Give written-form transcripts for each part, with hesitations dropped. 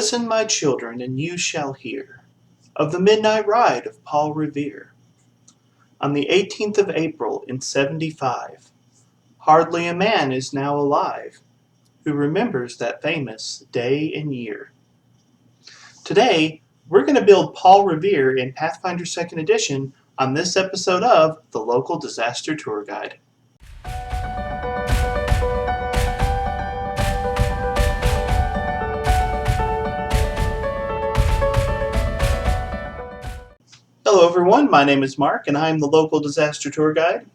Listen, my children, and you shall hear of the midnight ride of Paul Revere. On the 18th of April in 75, hardly a man is now alive who remembers that famous day and year. Today, we're going to build Paul Revere in Pathfinder 2nd Edition on this episode of the Local Disaster Tour Guide. Hello everyone, my name is Mark and I am the Local Disaster Tour Guide.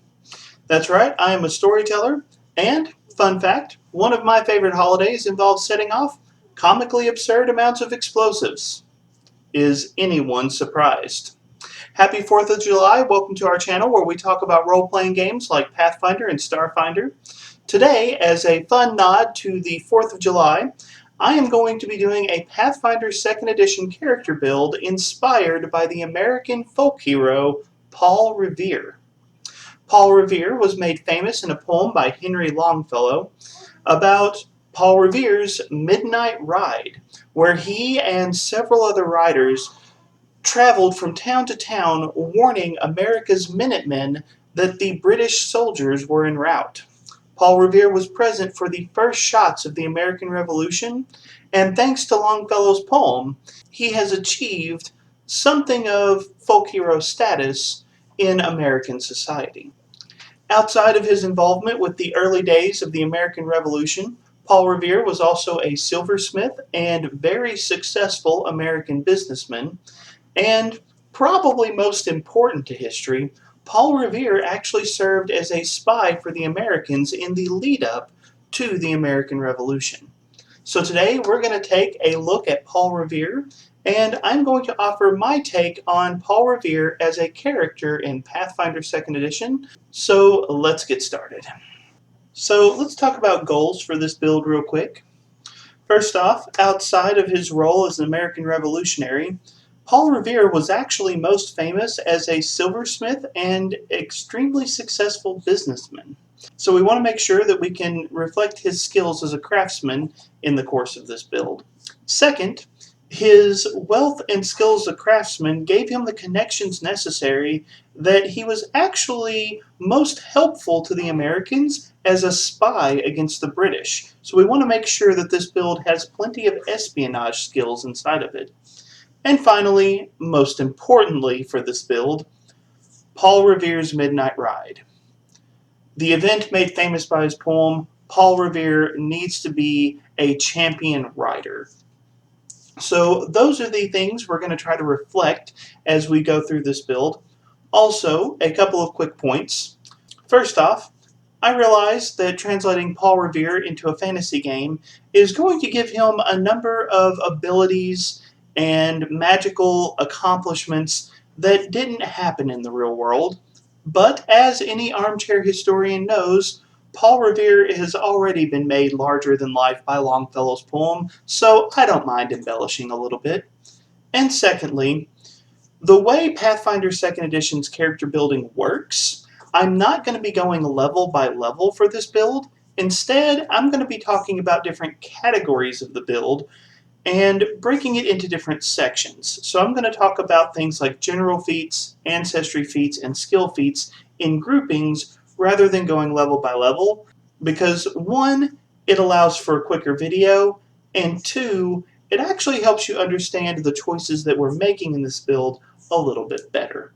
That's right, I am a storyteller, and, fun fact, one of my favorite holidays involves setting off comically absurd amounts of explosives. Is anyone surprised? Happy 4th of July, welcome to our channel where we talk about role-playing games like Pathfinder and Starfinder. Today, as a fun nod to the 4th of July, I am going to be doing a Pathfinder 2nd Edition character build inspired by the American folk hero Paul Revere. Paul Revere was made famous in a poem by Henry Longfellow about Paul Revere's midnight ride, where he and several other riders traveled from town to town warning America's Minutemen that the British soldiers were en route. Paul Revere was present for the first shots of the American Revolution, and thanks to Longfellow's poem, he has achieved something of folk hero status in American society. Outside of his involvement with the early days of the American Revolution, Paul Revere was also a silversmith and very successful American businessman, and probably most important to history, Paul Revere actually served as a spy for the Americans in the lead-up to the American Revolution. So today we're going to take a look at Paul Revere, and I'm going to offer my take on Paul Revere as a character in Pathfinder 2nd Edition. So let's get started. So let's talk about goals for this build real quick. First off, outside of his role as an American revolutionary, Paul Revere was actually most famous as a silversmith and extremely successful businessman. So we want to make sure that we can reflect his skills as a craftsman in the course of this build. Second, his wealth and skills as a craftsman gave him the connections necessary that he was actually most helpful to the Americans as a spy against the British. So we want to make sure that this build has plenty of espionage skills inside of it. And finally, most importantly for this build, Paul Revere's Midnight Ride. The event made famous by his poem, Paul Revere needs to be a champion rider. So those are the things we're going to try to reflect as we go through this build. Also, a couple of quick points. First off, I realized that translating Paul Revere into a fantasy game is going to give him a number of abilities and magical accomplishments that didn't happen in the real world. But as any armchair historian knows, Paul Revere has already been made larger than life by Longfellow's poem, so I don't mind embellishing a little bit. And secondly, the way Pathfinder 2nd Edition's character building works, I'm not going to be going level by level for this build. Instead, I'm going to be talking about different categories of the build and breaking it into different sections. So I'm going to talk about things like general feats, ancestry feats, and skill feats in groupings rather than going level by level, because one, it allows for a quicker video, and two, it actually helps you understand the choices that we're making in this build a little bit better.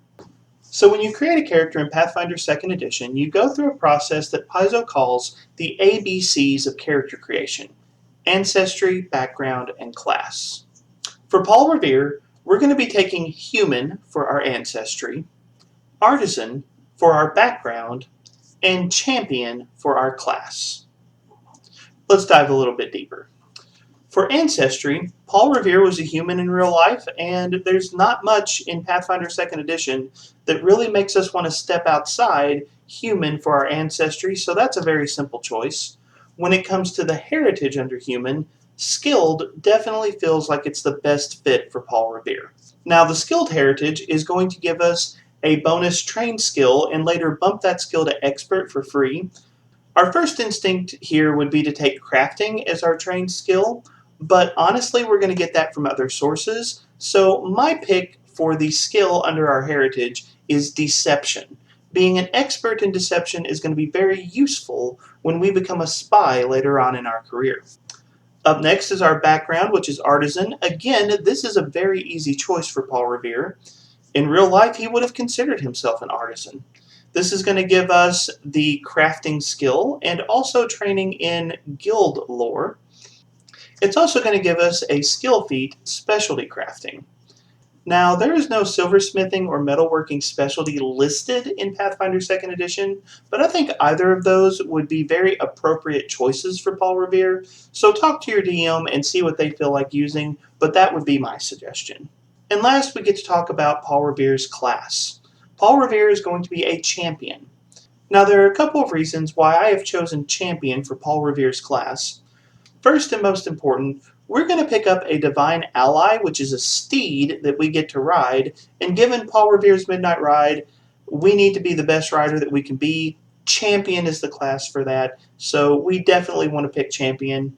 So when you create a character in Pathfinder 2nd Edition, you go through a process that Paizo calls the ABCs of character creation: ancestry, background, and class. For Paul Revere, we're going to be taking human for our ancestry, artisan for our background, and champion for our class. Let's dive a little bit deeper. For ancestry, Paul Revere was a human in real life, and there's not much in Pathfinder 2nd Edition that really makes us want to step outside human for our ancestry, so that's a very simple choice. When it comes to the heritage under human, skilled definitely feels like it's the best fit for Paul Revere. Now, the skilled heritage is going to give us a bonus trained skill and later bump that skill to expert for free. Our first instinct here would be to take crafting as our trained skill, but honestly, we're going to get that from other sources. So my pick for the skill under our heritage is deception. Being an expert in deception is going to be very useful when we become a spy later on in our career. Up next is our background, which is artisan. Again, this is a very easy choice for Paul Revere. In real life, he would have considered himself an artisan. This is going to give us the crafting skill and also training in guild lore. It's also going to give us a skill feat, specialty crafting. Now, there is no silversmithing or metalworking specialty listed in Pathfinder 2nd Edition, but I think either of those would be very appropriate choices for Paul Revere, so talk to your DM and see what they feel like using, but that would be my suggestion. And last, we get to talk about Paul Revere's class. Paul Revere is going to be a champion. Now, there are a couple of reasons why I have chosen champion for Paul Revere's class. First and most important, we're going to pick up a divine ally, which is a steed that we get to ride. And given Paul Revere's Midnight Ride, we need to be the best rider that we can be. Champion is the class for that, so we definitely want to pick champion.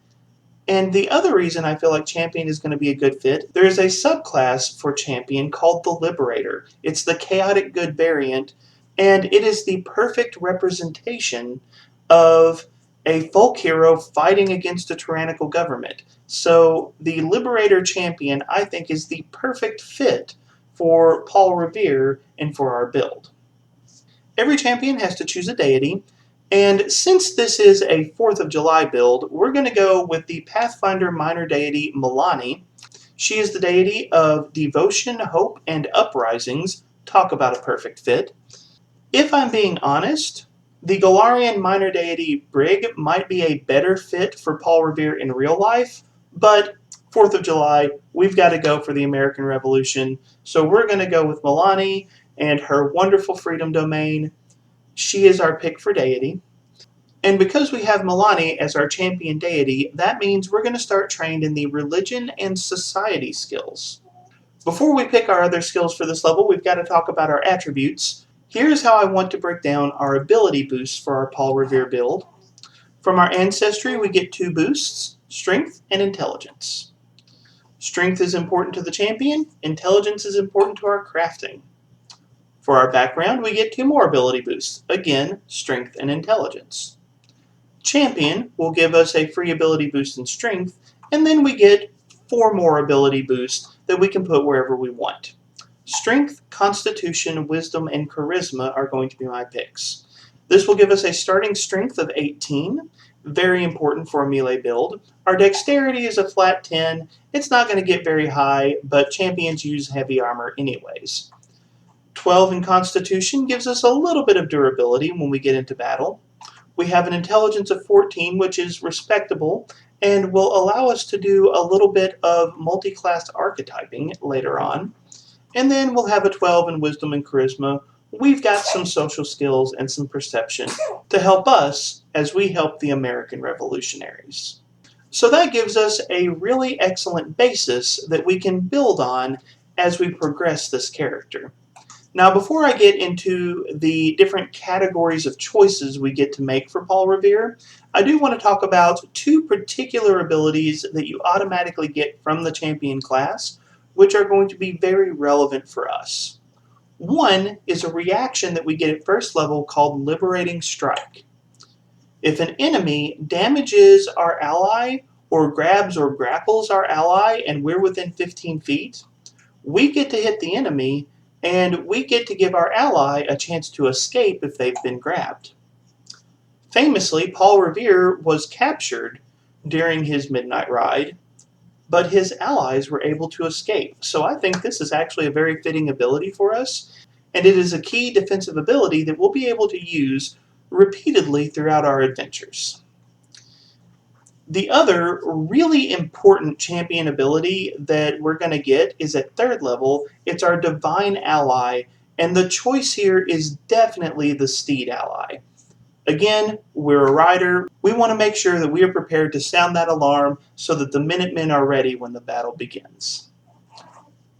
And the other reason I feel like champion is going to be a good fit, there is a subclass for champion called the Liberator. It's the chaotic good variant, and it is the perfect representation of a folk hero fighting against a tyrannical government. So the Liberator champion, I think, is the perfect fit for Paul Revere and for our build. Every champion has to choose a deity, and since this is a 4th of July build, we're going to go with the Pathfinder minor deity Milani. She is the deity of devotion, hope, and uprisings. Talk about a perfect fit. If I'm being honest, the Golarian minor deity Brig might be a better fit for Paul Revere in real life, but 4th of July, we've got to go for the American Revolution, so we're going to go with Milani and her wonderful freedom domain. She is our pick for deity. And because we have Milani as our champion deity, that means we're going to start trained in the religion and society skills. Before we pick our other skills for this level, we've got to talk about our attributes. Here's how I want to break down our ability boosts for our Paul Revere build. From our ancestry, we get 2 boosts, strength and intelligence. Strength is important to the champion, intelligence is important to our crafting. For our background, we get 2 more ability boosts, again, strength and intelligence. Champion will give us a free ability boost in strength, and then we get 4 more ability boosts that we can put wherever we want. Strength, Constitution, Wisdom, and Charisma are going to be my picks. This will give us a starting strength of 18, very important for a melee build. Our dexterity is a flat 10. It's not going to get very high, but champions use heavy armor anyways. 12 in Constitution gives us a little bit of durability when we get into battle. We have an intelligence of 14, which is respectable, and will allow us to do a little bit of multi-class archetyping later on. And then we'll have a 12 in wisdom and charisma. We've got some social skills and some perception to help us as we help the American revolutionaries. So that gives us a really excellent basis that we can build on as we progress this character. Now, before I get into the different categories of choices we get to make for Paul Revere, I do want to talk about 2 particular abilities that you automatically get from the champion class, which are going to be very relevant for us. One is a reaction that we get at first level called Liberating Strike. If an enemy damages our ally or grabs or grapples our ally and we're within 15 feet, we get to hit the enemy and we get to give our ally a chance to escape if they've been grabbed. Famously, Paul Revere was captured during his midnight ride, but his allies were able to escape. So I think this is actually a very fitting ability for us, and it is a key defensive ability that we'll be able to use repeatedly throughout our adventures. The other really important champion ability that we're going to get is at 3rd level. It's our Divine Ally, and the choice here is definitely the Steed Ally. Again, we're a rider. We want to make sure that we are prepared to sound that alarm so that the Minutemen are ready when the battle begins.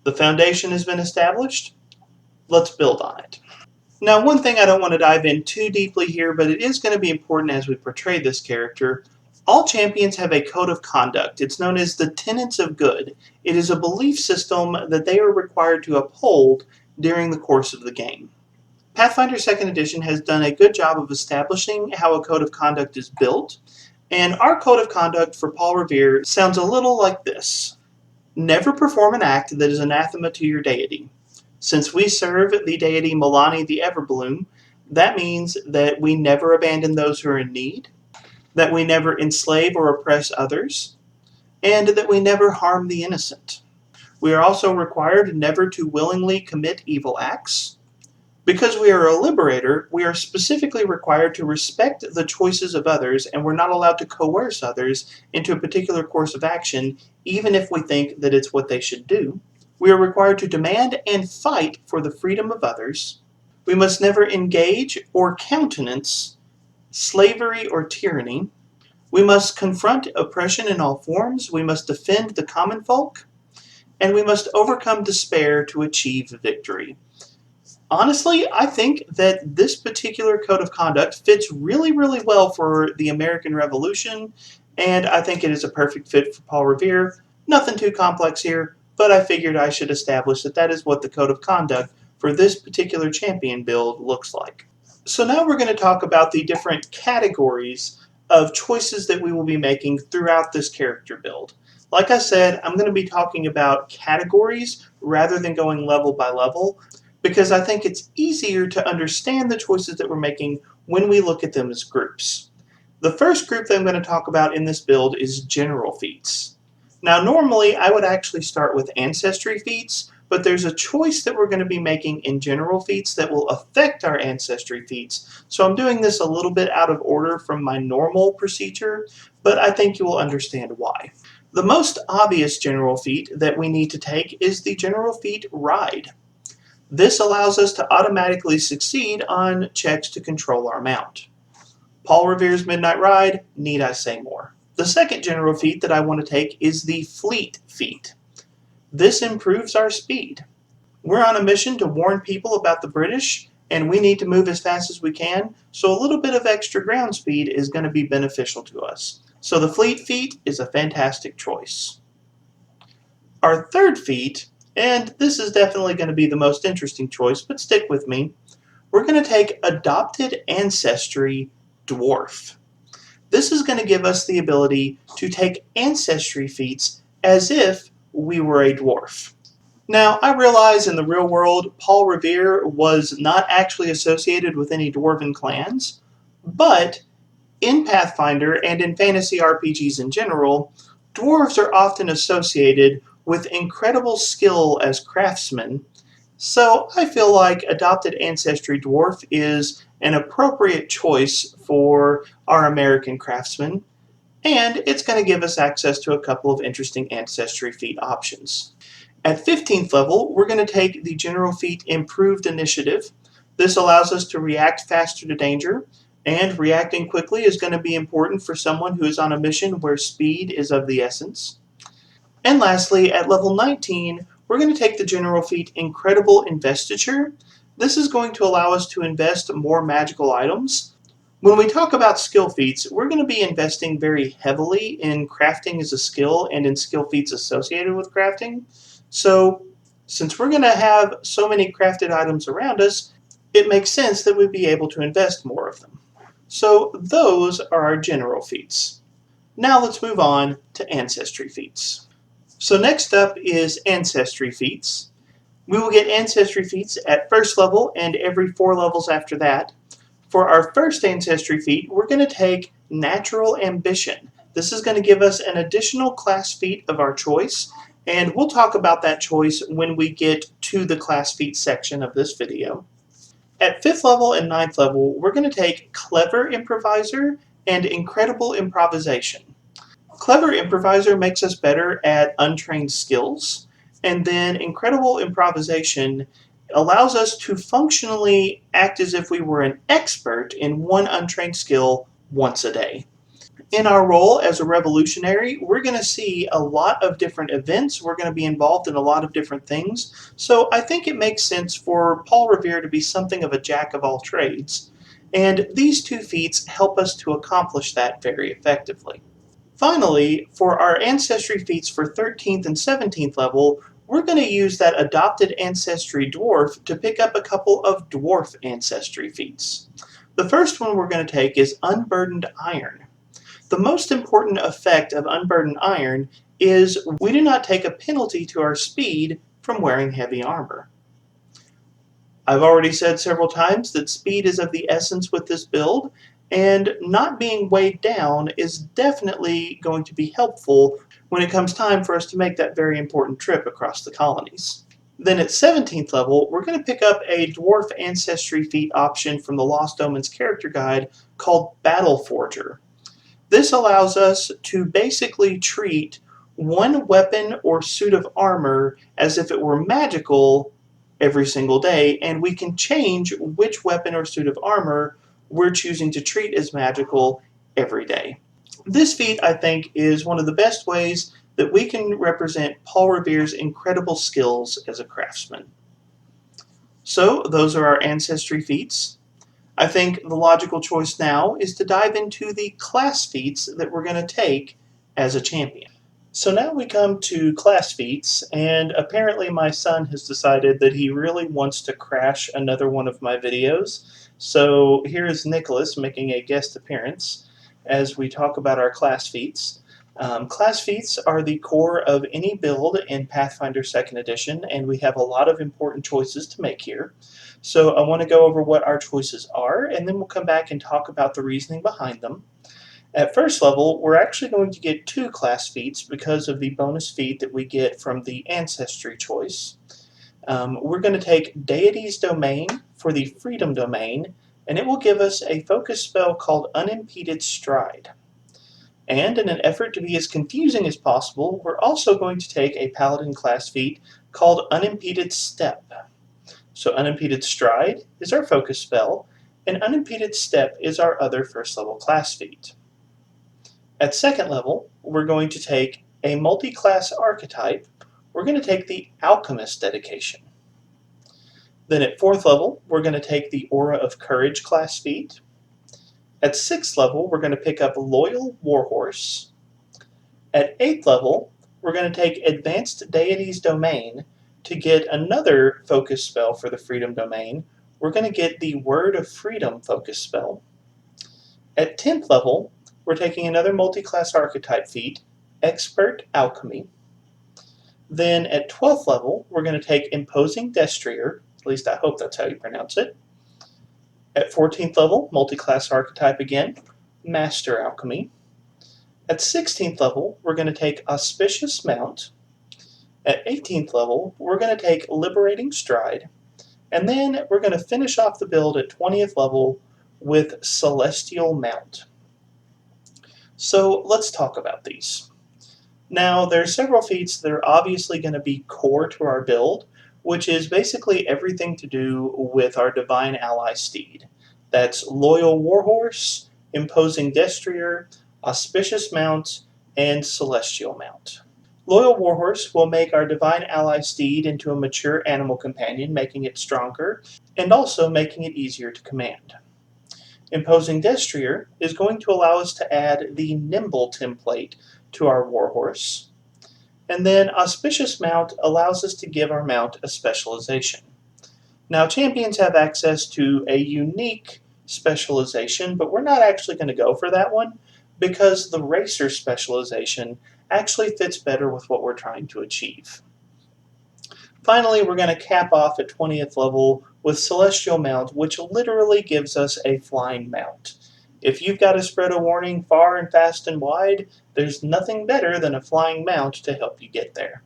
The foundation has been established. Let's build on it. Now, one thing I don't want to dive in too deeply here, but it is going to be important as we portray this character. All champions have a code of conduct. It's known as the Tenets of Good. It is a belief system that they are required to uphold during the course of the game. Pathfinder 2nd Edition has done a good job of establishing how a code of conduct is built, and our code of conduct for Paul Revere sounds a little like this. Never perform an act that is anathema to your deity. Since we serve the deity Milani the Everbloom, that means that we never abandon those who are in need, that we never enslave or oppress others, and that we never harm the innocent. We are also required never to willingly commit evil acts. Because we are a liberator, we are specifically required to respect the choices of others, and we're not allowed to coerce others into a particular course of action, even if we think that it's what they should do. We are required to demand and fight for the freedom of others. We must never engage or countenance slavery or tyranny. We must confront oppression in all forms. We must defend the common folk. And we must overcome despair to achieve victory. Honestly, I think that this particular code of conduct fits really, really well for the American Revolution, and I think it is a perfect fit for Paul Revere. Nothing too complex here, but I figured I should establish that that is what the code of conduct for this particular champion build looks like. So now we're going to talk about the different categories of choices that we will be making throughout this character build. Like I said, I'm going to be talking about categories rather than going level by level, because I think it's easier to understand the choices that we're making when we look at them as groups. The first group that I'm going to talk about in this build is general feats. Now normally I would actually start with ancestry feats, but there's a choice that we're going to be making in general feats that will affect our ancestry feats. So I'm doing this a little bit out of order from my normal procedure, but I think you will understand why. The most obvious general feat that we need to take is the general feat Ride. This allows us to automatically succeed on checks to control our mount. Paul Revere's Midnight Ride, need I say more? The second general feat that I want to take is the Fleet feat. This improves our speed. We're on a mission to warn people about the British, and we need to move as fast as we can, so a little bit of extra ground speed is going to be beneficial to us. So the Fleet feat is a fantastic choice. Our third feat, and this is definitely going to be the most interesting choice, but stick with me, we're going to take Adopted Ancestry Dwarf. This is going to give us the ability to take ancestry feats as if we were a dwarf. Now, I realize in the real world, Paul Revere was not actually associated with any dwarven clans, but in Pathfinder and in fantasy RPGs in general, dwarves are often associated with incredible skill as craftsmen, so I feel like Adopted Ancestry Dwarf is an appropriate choice for our American craftsmen, and it's going to give us access to a couple of interesting ancestry feat options. At 15th level, we're going to take the general feat Improved Initiative. This allows us to react faster to danger, and reacting quickly is going to be important for someone who is on a mission where speed is of the essence. And lastly, at level 19, we're going to take the general feat Incredible Investiture. This is going to allow us to invest more magical items. When we talk about skill feats, we're going to be investing very heavily in crafting as a skill and in skill feats associated with crafting. So, since we're going to have so many crafted items around us, it makes sense that we'd be able to invest more of them. So, those are our general feats. Now let's move on to ancestry feats. So next up is ancestry feats. We will get ancestry feats at first level and every 4 levels after that. For our first ancestry feat, we're going to take Natural Ambition. This is going to give us an additional class feat of our choice, and we'll talk about that choice when we get to the class feat section of this video. At 5th level and 9th level, we're going to take Clever Improviser and Incredible Improvisation. Clever Improviser makes us better at untrained skills, and then Incredible Improvisation allows us to functionally act as if we were an expert in one untrained skill once a day. In our role as a revolutionary, we're going to see a lot of different events. We're going to be involved in a lot of different things. So I think it makes sense for Paul Revere to be something of a jack of all trades. And these two feats help us to accomplish that very effectively. Finally, for our ancestry feats for 13th and 17th level, we're going to use that adopted ancestry dwarf to pick up a couple of dwarf ancestry feats. The first one we're going to take is Unburdened Iron. The most important effect of Unburdened Iron is we do not take a penalty to our speed from wearing heavy armor. I've already said several times that speed is of the essence with this build, and not being weighed down is definitely going to be helpful when it comes time for us to make that very important trip across the colonies. Then at 17th level, we're going to pick up a Dwarf Ancestry feat option from the Lost Omens character guide called Battle Forger. This allows us to basically treat one weapon or suit of armor as if it were magical every single day, and we can change which weapon or suit of armor we're choosing to treat as magical every day. This feat, I think, is one of the best ways that we can represent Paul Revere's incredible skills as a craftsman. So, those are our ancestry feats. I think the logical choice now is to dive into the class feats that we're going to take as a champion. So now we come to class feats, and apparently my son has decided that he really wants to crash another one of my videos. So here is Nicholas making a guest appearance as we talk about our class feats. Class feats are the core of any build in Pathfinder 2nd Edition, and we have a lot of important choices to make here. So I want to go over what our choices are, and then we'll come back and talk about the reasoning behind them. At first level, we're actually going to get 2 class feats because of the bonus feat that we get from the Ancestry choice. We're going to take Deity's Domain for the Freedom Domain, and it will give us a focus spell called Unimpeded Stride. And in an effort to be as confusing as possible, we're also going to take a Paladin class feat called Unimpeded Step. So Unimpeded Stride is our focus spell, and Unimpeded Step is our other first level class feat. At second level, we're going to take a multi-class archetype. We're going to take the Alchemist dedication. Then at 4th level, we're going to take the Aura of Courage class feat. At 6th level, we're going to pick up Loyal Warhorse. At 8th level, we're going to take Advanced Deity's Domain to get another focus spell for the Freedom Domain. We're going to get the Word of Freedom focus spell. At 10th level, we're taking another multi-class archetype feat, Expert Alchemy. Then at 12th level, we're going to take Imposing Destrier, at least I hope that's how you pronounce it. At 14th level, multi-class archetype again, Master Alchemy. At 16th level, we're going to take Auspicious Mount. At 18th level, we're going to take Liberating Stride. And then we're going to finish off the build at 20th level with Celestial Mount. So let's talk about these. Now, there are several feats that are obviously going to be core to our build, which is basically everything to do with our Divine Ally Steed. That's Loyal Warhorse, Imposing Destrier, Auspicious Mount, and Celestial Mount. Loyal Warhorse will make our Divine Ally Steed into a mature animal companion, making it stronger, and also making it easier to command. Imposing Destrier is going to allow us to add the Nimble template to our Warhorse. And then Auspicious Mount allows us to give our mount a specialization. Now, champions have access to a unique specialization, but we're not actually going to go for that one because the Racer specialization actually fits better with what we're trying to achieve. Finally, we're going to cap off at 20th level with Celestial Mount, which literally gives us a flying mount. If you've got to spread a warning far and fast and wide, there's nothing better than a flying mount to help you get there.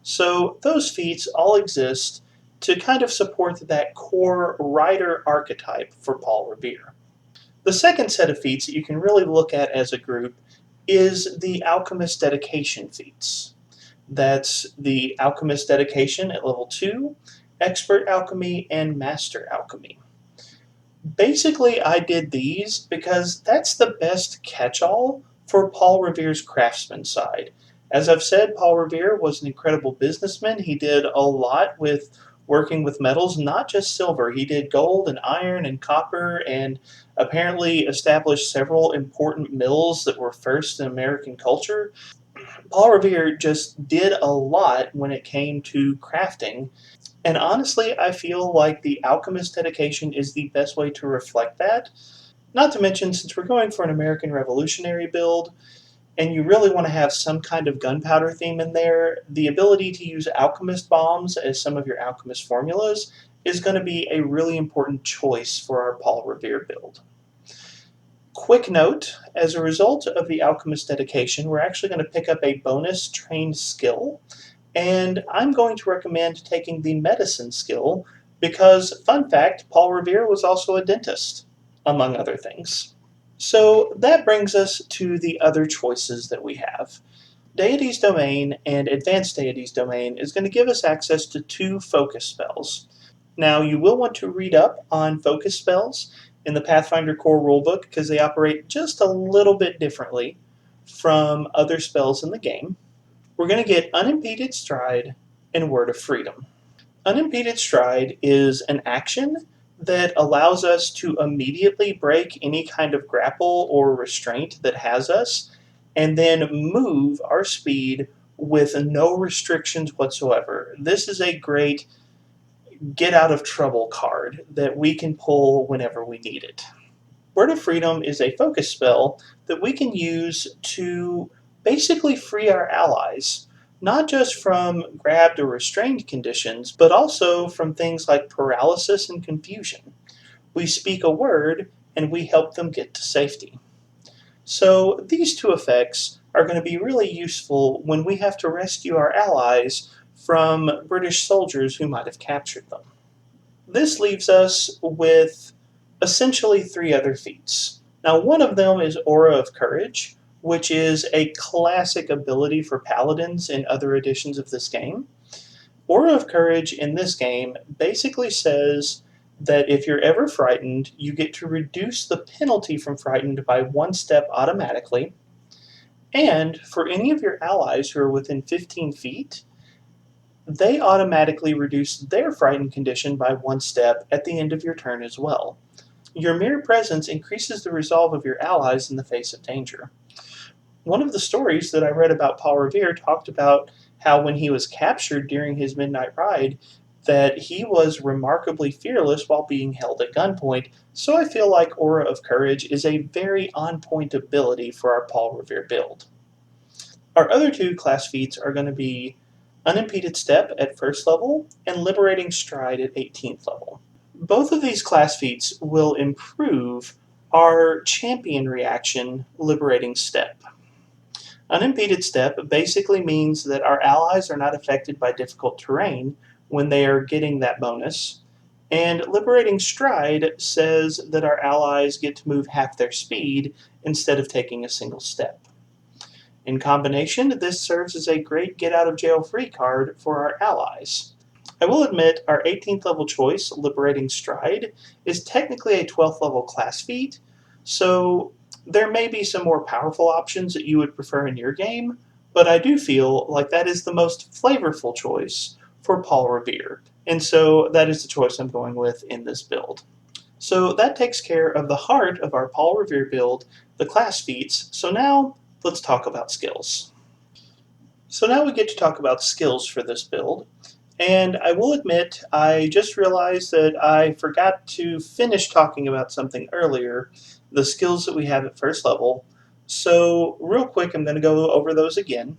So those feats all exist to kind of support that core rider archetype for Paul Revere. The second set of feats that you can really look at as a group is the Alchemist dedication feats. That's the Alchemist dedication at level 2, Expert Alchemy, and Master Alchemy. Basically, I did these because that's the best catch-all for Paul Revere's craftsman side. As I've said, Paul Revere was an incredible businessman. He did a lot with working with metals, not just silver. He did gold and iron and copper, and apparently established several important mills that were first in American culture. Paul Revere just did a lot when it came to crafting. And honestly, I feel like the alchemist dedication is the best way to reflect that. Not to mention, since we're going for an American Revolutionary build, and you really want to have some kind of gunpowder theme in there, the ability to use alchemist bombs as some of your alchemist formulas is going to be a really important choice for our Paul Revere build. Quick note, as a result of the alchemist dedication, we're actually going to pick up a bonus trained skill, and I'm going to recommend taking the medicine skill because, fun fact, Paul Revere was also a dentist, among other things. So that brings us to the other choices that we have. Deity's Domain and Advanced Deity's Domain is going to give us access to 2 focus spells. Now, you will want to read up on focus spells in the Pathfinder core rulebook because they operate just a little bit differently from other spells in the game. We're going to get Unimpeded Stride and Word of Freedom. Unimpeded Stride is an action that allows us to immediately break any kind of grapple or restraint that has us, and then move our speed with no restrictions whatsoever. This is a great get out of trouble card that we can pull whenever we need it. Word of Freedom is a focus spell that we can use to basically free our allies, not just from grabbed or restrained conditions, but also from things like paralysis and confusion. We speak a word and we help them get to safety. So these 2 effects are going to be really useful when we have to rescue our allies from British soldiers who might have captured them. This leaves us with essentially 3 other feats. Now, one of them is Aura of Courage, which is a classic ability for paladins in other editions of this game. Aura of Courage in this game basically says that if you're ever frightened, you get to reduce the penalty from frightened by 1 step automatically. And for any of your allies who are within 15 feet, they automatically reduce their frightened condition by 1 step at the end of your turn as well. Your mere presence increases the resolve of your allies in the face of danger. One of the stories that I read about Paul Revere talked about how when he was captured during his midnight ride, that he was remarkably fearless while being held at gunpoint, so I feel like Aura of Courage is a very on-point ability for our Paul Revere build. Our other 2 class feats are going to be Unimpeded Step at 1st level and Liberating Stride at 18th level. Both of these class feats will improve our champion reaction, Liberating Step. Unimpeded Step basically means that our allies are not affected by difficult terrain when they are getting that bonus, and Liberating Stride says that our allies get to move half their speed instead of taking a single step. In combination, this serves as a great get-out-of-jail-free card for our allies. I will admit our 18th level choice, Liberating Stride, is technically a 12th level class feat, so there may be some more powerful options that you would prefer in your game, but I do feel like that is the most flavorful choice for Paul Revere, and so that is the choice I'm going with in this build. So that takes care of the heart of our Paul Revere build, the class feats, so now let's talk about skills. So now we get to talk about skills for this build. And I will admit, I just realized that I forgot to finish talking about something earlier, the skills that we have at 1st level. So real quick, I'm going to go over those again.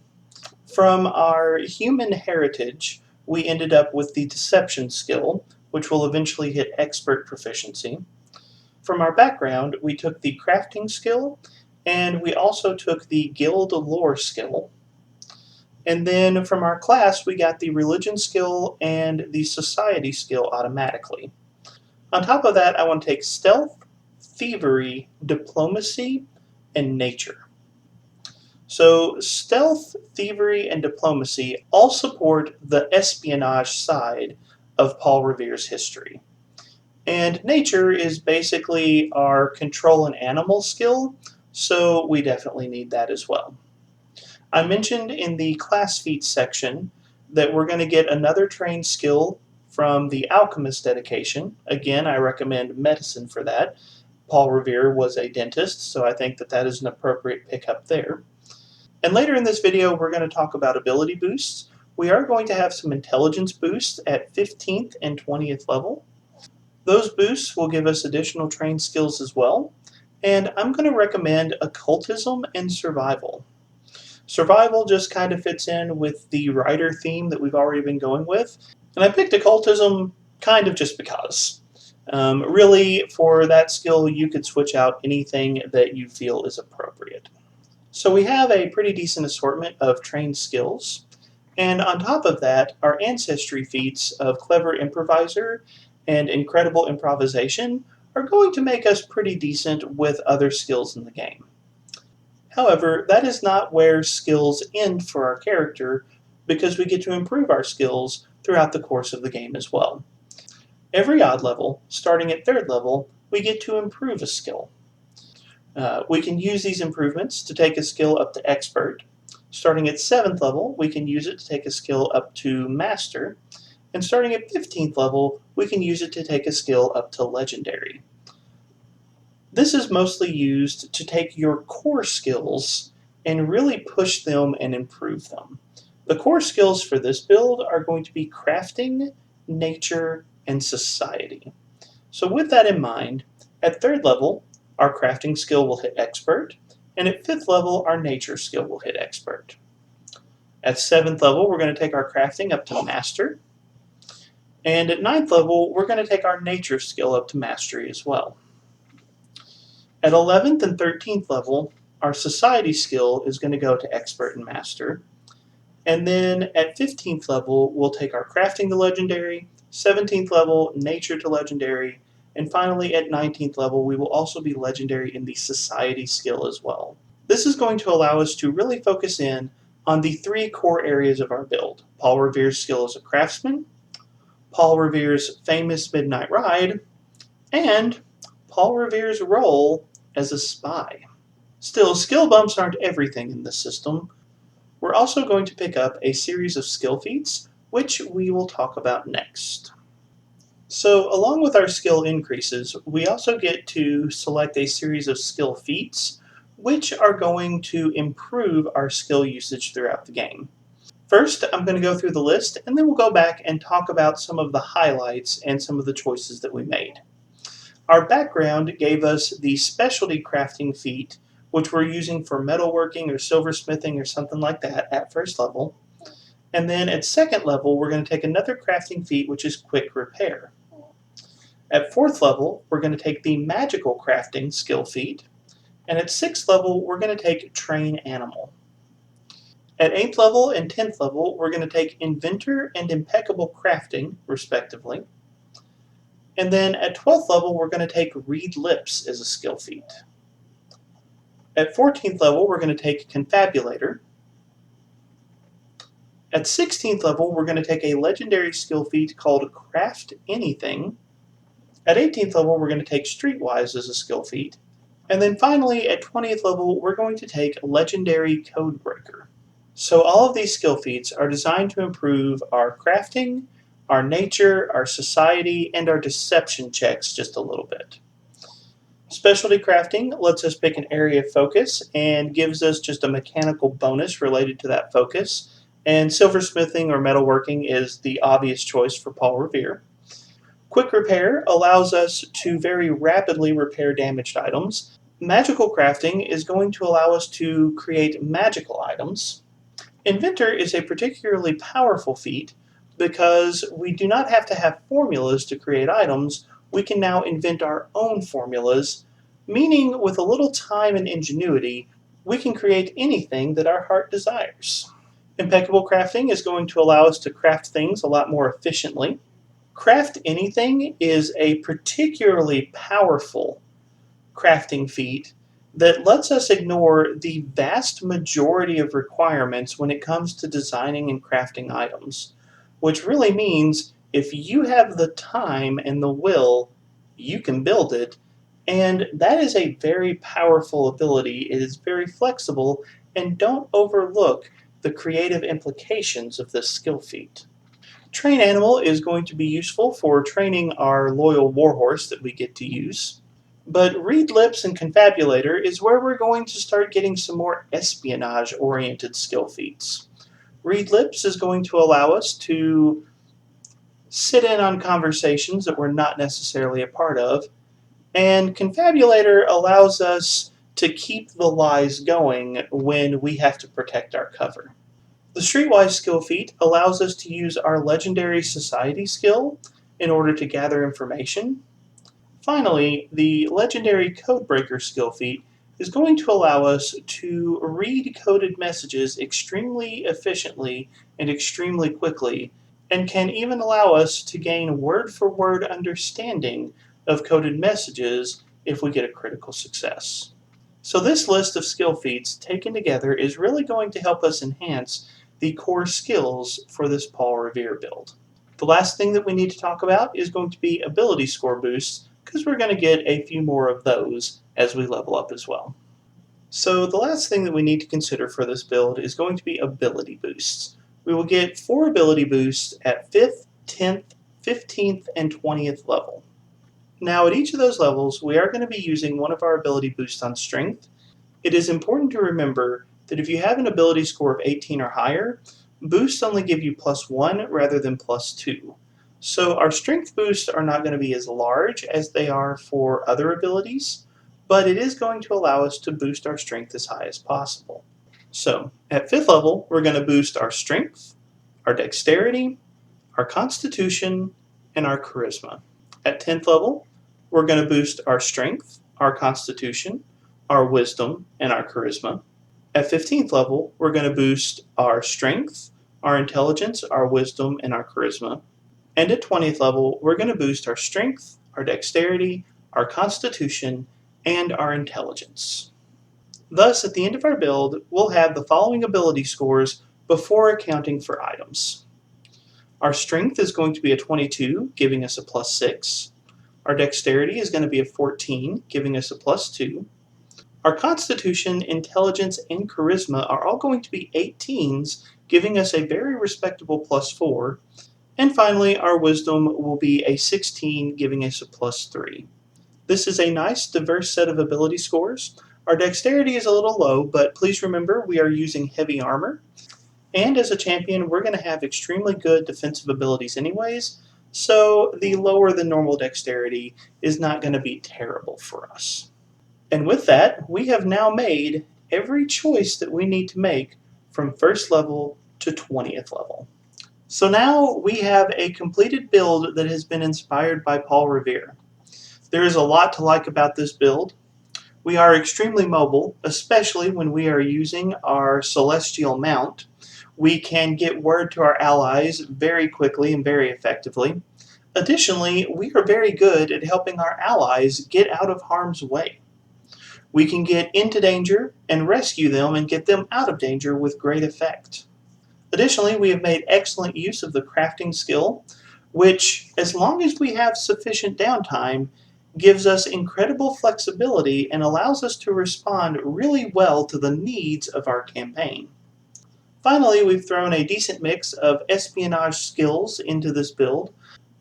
From our human heritage, we ended up with the Deception skill, which will eventually hit Expert proficiency. From our background, we took the Crafting skill, and we also took the Guild Lore skill. And then from our class, we got the Religion skill and the Society skill automatically. On top of that, I want to take Stealth, Thievery, Diplomacy, and Nature. So Stealth, Thievery, and Diplomacy all support the espionage side of Paul Revere's history. And Nature is basically our Control an Animal skill, so we definitely need that as well. I mentioned in the class feats section that we're going to get another trained skill from the Alchemist dedication. Again, I recommend medicine for that. Paul Revere was a dentist, so I think that that is an appropriate pickup there. And later in this video, we're going to talk about ability boosts. We are going to have some intelligence boosts at 15th and 20th level. Those boosts will give us additional trained skills as well. And I'm going to recommend occultism and survival. Survival just kind of fits in with the writer theme that we've already been going with. And I picked occultism kind of just because. Really, for that skill, you could switch out anything that you feel is appropriate. So we have a pretty decent assortment of trained skills. And on top of that, our ancestry feats of clever improviser and incredible improvisation are going to make us pretty decent with other skills in the game. However, that is not where skills end for our character, because we get to improve our skills throughout the course of the game as well. Every odd level, starting at 3rd level, we get to improve a skill. We can use these improvements to take a skill up to Expert. Starting at 7th level, we can use it to take a skill up to Master. And starting at 15th level, we can use it to take a skill up to Legendary. This is mostly used to take your core skills and really push them and improve them. The core skills for this build are going to be crafting, nature, and society. So with that in mind, at 3rd level, our crafting skill will hit Expert, and at 5th level, our nature skill will hit Expert. At 7th level, we're going to take our crafting up to Master, and at 9th level, we're going to take our nature skill up to Mastery as well. At 11th and 13th level, our society skill is going to go to Expert and Master. And then at 15th level, we'll take our crafting to Legendary, 17th level, nature to Legendary, and finally at 19th level, we will also be Legendary in the society skill as well. This is going to allow us to really focus in on the 3 core areas of our build: Paul Revere's skill as a craftsman, Paul Revere's famous midnight ride, and Paul Revere's role as a spy. Still, skill bumps aren't everything in this system. We're also going to pick up a series of skill feats, which we will talk about next. So, along with our skill increases, we also get to select a series of skill feats, which are going to improve our skill usage throughout the game. First, I'm going to go through the list, and then we'll go back and talk about some of the highlights and some of the choices that we made. Our background gave us the specialty crafting feat, which we're using for metalworking or silversmithing or something like that at 1st level. And then at 2nd level, we're going to take another crafting feat, which is quick repair. At 4th level, we're going to take the magical crafting skill feat. And at 6th level, we're going to take train animal. At 8th level and 10th level, we're going to take inventor and impeccable crafting, respectively. And then at 12th level, we're going to take read lips as a skill feat. At 14th level, we're going to take confabulator. At 16th level, we're going to take a legendary skill feat called craft anything. At 18th level, we're going to take streetwise as a skill feat. And then finally, at 20th level, we're going to take legendary codebreaker. So all of these skill feats are designed to improve our crafting, our nature, our society, and our deception checks just a little bit. Specialty crafting lets us pick an area of focus and gives us just a mechanical bonus related to that focus. And silversmithing or metalworking is the obvious choice for Paul Revere. Quick repair allows us to very rapidly repair damaged items. Magical crafting is going to allow us to create magical items. Inventor is a particularly powerful feat because we do not have to have formulas to create items. We can now invent our own formulas, meaning with a little time and ingenuity, we can create anything that our heart desires. Impeccable crafting is going to allow us to craft things a lot more efficiently. Craft anything is a particularly powerful crafting feat that lets us ignore the vast majority of requirements when it comes to designing and crafting items, which really means if you have the time and the will, you can build it, and that is a very powerful ability. It is very flexible, and don't overlook the creative implications of this skill feat. Train animal is going to be useful for training our loyal warhorse that we get to use. But read lips and confabulator is where we're going to start getting some more espionage-oriented skill feats. Read lips is going to allow us to sit in on conversations that we're not necessarily a part of, and confabulator allows us to keep the lies going when we have to protect our cover. The Streetwise skill feat allows us to use our legendary society skill in order to gather information. Finally, the legendary Codebreaker skill feat is going to allow us to read coded messages extremely efficiently and extremely quickly, and can even allow us to gain word-for-word understanding of coded messages if we get a critical success. So this list of skill feats taken together is really going to help us enhance the core skills for this Paul Revere build. The last thing that we need to talk about is going to be ability score boosts, because we're going to get a few more of those as we level up as well. So the last thing that we need to consider for this build is going to be ability boosts. We will get 4 ability boosts at 5th, 10th, 15th, and 20th level. Now at each of those levels, we are going to be using one of our ability boosts on strength. It is important to remember that if you have an ability score of 18 or higher, boosts only give you +1 rather than +2. So our strength boosts are not going to be as large as they are for other abilities, but it is going to allow us to boost our strength as high as possible. So at 5th level, we're going to boost our strength, our dexterity, our constitution, and our charisma. At 10th level, we're going to boost our strength, our constitution, our wisdom, and our charisma. At 15th level, we're going to boost our strength, our intelligence, our wisdom, and our charisma. And at 20th level, we're going to boost our strength, our dexterity, our constitution, and our intelligence. Thus, at the end of our build, we'll have the following ability scores before accounting for items. Our strength is going to be a 22, giving us a +6. Our dexterity is going to be a 14, giving us a +2. Our constitution, intelligence, and charisma are all going to be 18s, giving us a very respectable +4. And finally, our wisdom will be a 16, giving us a +3. This is a nice, diverse set of ability scores. Our dexterity is a little low, but please remember we are using heavy armor. And as a champion, we're going to have extremely good defensive abilities anyways, so the lower than normal dexterity is not going to be terrible for us. And with that, we have now made every choice that we need to make from 1st level to 20th level. So now we have a completed build that has been inspired by Paul Revere. There is a lot to like about this build. We are extremely mobile, especially when we are using our celestial mount. We can get word to our allies very quickly and very effectively. Additionally, we are very good at helping our allies get out of harm's way. We can get into danger and rescue them and get them out of danger with great effect. Additionally, we have made excellent use of the crafting skill, which, as long as we have sufficient downtime, gives us incredible flexibility and allows us to respond really well to the needs of our campaign. Finally, we've thrown a decent mix of espionage skills into this build,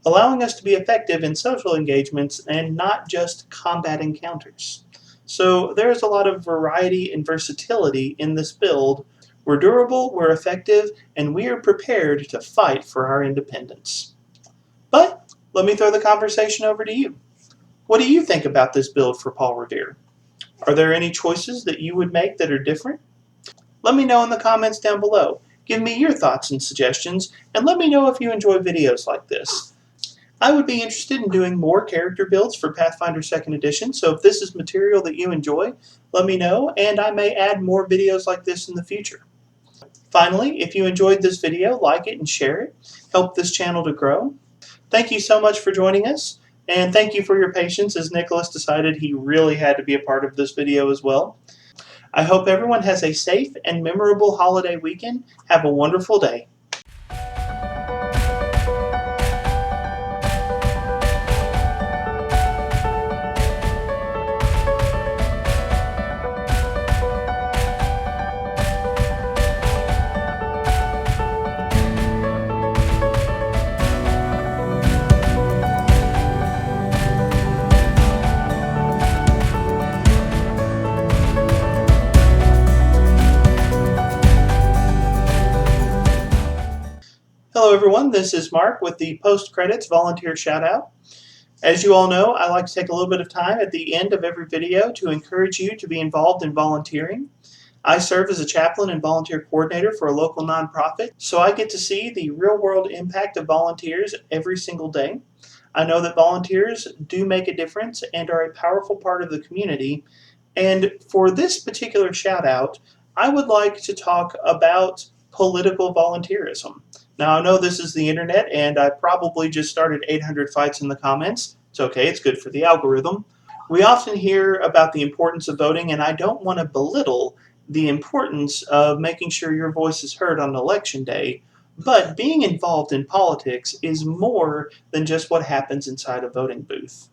allowing us to be effective in social engagements and not just combat encounters. So there's a lot of variety and versatility in this build. We're durable, we're effective, and we are prepared to fight for our independence. But let me throw the conversation over to you. What do you think about this build for Paul Revere? Are there any choices that you would make that are different? Let me know in the comments down below. Give me your thoughts and suggestions, and let me know if you enjoy videos like this. I would be interested in doing more character builds for Pathfinder 2nd Edition, so if this is material that you enjoy, let me know, and I may add more videos like this in the future. Finally, if you enjoyed this video, like it and share it. Help this channel to grow. Thank you so much for joining us, and thank you for your patience as Nicholas decided he really had to be a part of this video as well. I hope everyone has a safe and memorable holiday weekend. Have a wonderful day. everyone, this is Mark with the post-credits volunteer shout-out. As you all know, I like to take a little bit of time at the end of every video to encourage you to be involved in volunteering. I serve as a chaplain and volunteer coordinator for a local nonprofit, so I get to see the real-world impact of volunteers every single day. I know that volunteers do make a difference and are a powerful part of the community. And for this particular shout out, I would like to talk about political volunteerism. Now, I know this is the internet, and I probably just started 800 fights in the comments. It's okay, it's good for the algorithm. We often hear about the importance of voting, and I don't want to belittle the importance of making sure your voice is heard on election day. But being involved in politics is more than just what happens inside a voting booth.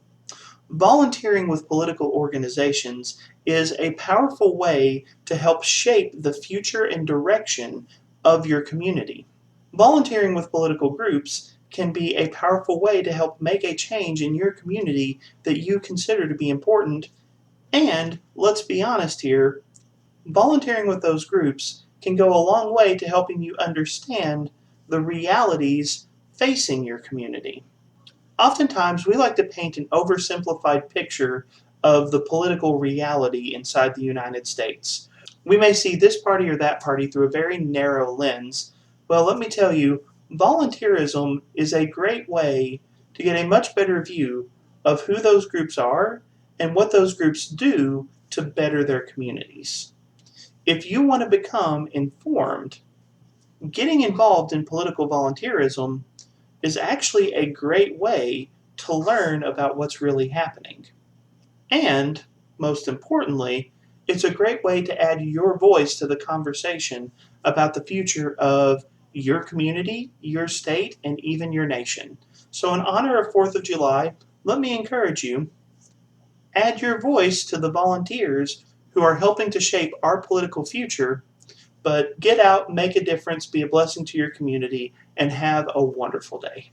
Volunteering with political organizations is a powerful way to help shape the future and direction of your community. Volunteering with political groups can be a powerful way to help make a change in your community that you consider to be important. And let's be honest here, volunteering with those groups can go a long way to helping you understand the realities facing your community. Oftentimes, we like to paint an oversimplified picture of the political reality inside the United States. We may see this party or that party through a very narrow lens. Well, let me tell you, volunteerism is a great way to get a much better view of who those groups are and what those groups do to better their communities. If you want to become informed, getting involved in political volunteerism is actually a great way to learn about what's really happening. And, most importantly, it's a great way to add your voice to the conversation about the future of your community, your state, and even your nation. So in honor of 4th of July, let me encourage you, add your voice to the volunteers who are helping to shape our political future, but get out, make a difference, be a blessing to your community, and have a wonderful day.